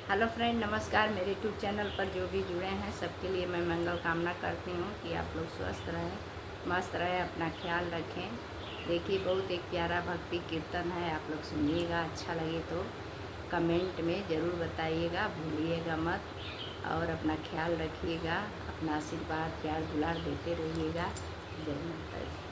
Hello friend, नमस्कार। मेरे YouTube channel पर जो भी जुड़े हैं सबके लिए मैं मंगल कामना करती हूँ कि आप लोग स्वस्थ रहें, मस्त रहें, अपना ख्याल रखें। देखिए, बहुत एक प्यारा भक्ति कीर्तन है, आप लोग सुनिएगा। अच्छा लगे तो कमेंट में ज़रूर बताइएगा, भूलिएगा मत। और अपना ख्याल रखिएगा, अपना आशीर्वाद प्यार दुलार देते रहिएगा। जय माता दी।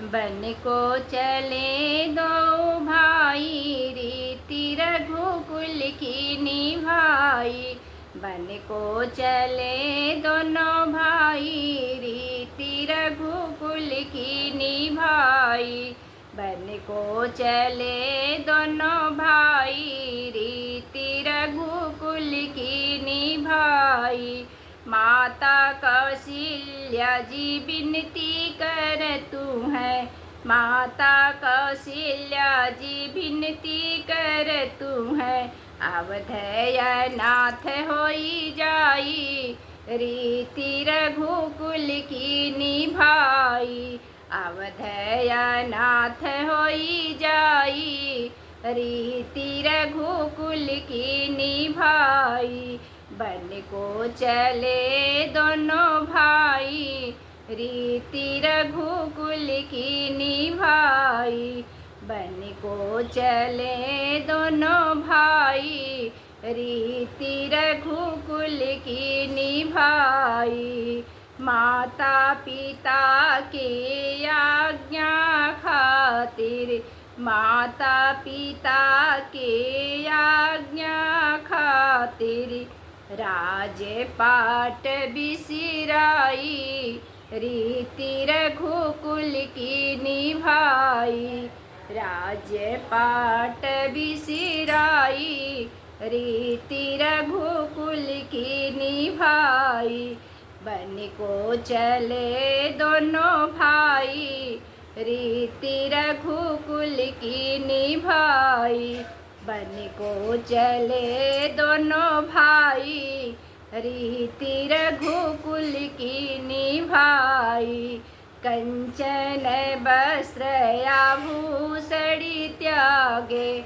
बन को चले दो भाई, रीति रघुकुल की निभाई। बन को चले दोनों भाई, रीति रघुकुल की निभाई। बन को चले दोनों भाई, रीति रघुकुल की निभाई। माता कौशल्या जी विनती कर तू है, माता कौशल्या जी विनती कर तू है। अवधेय नाथ होई जाई, रीति रघुकुल की निभाई। अवधेय नाथ होई जाई, रीति रघुकुल की निभाई। बन को चले दोनों भाई, रीति रघुकुल की निभाई। बन को चले दोनों भाई, रीति रघुकुल की निभाई। माता पिता की आज्ञा खातिर, माता पिता की आज्ञा खातिर। राजपाट बिसराई, रीति रघुकुल की निभाई। राजपाट बिसराई, रीति रघुकुल की निभाई। बन को चले दोनों भाई, रीति रघुकुल की निभाई। बन को चले दोनों भाई, रीति रघुकुल की निभाई। कंचन वस्त्र आभूषणी त्यागे,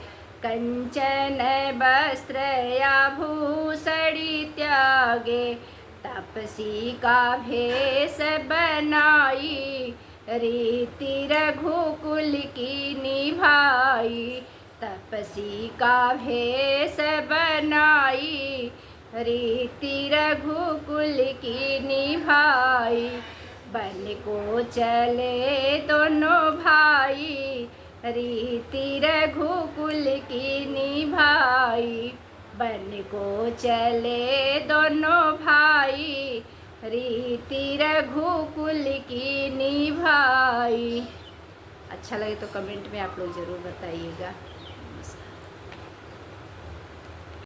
कंचन वस्त्र आभूषणी त्यागे। तपसी का भेष बनाई, रीति रघुकुल की निभाई। तपसी का भेष बनाई, रीति रघुकुल की निभाई। बन को चले दोनों भाई, रीति रघुकुल की निभाई। बन को चले दोनों भाई, रीति रघुकुल की निभाई। अच्छा लगे तो कमेंट में आप लोग ज़रूर बताइएगा।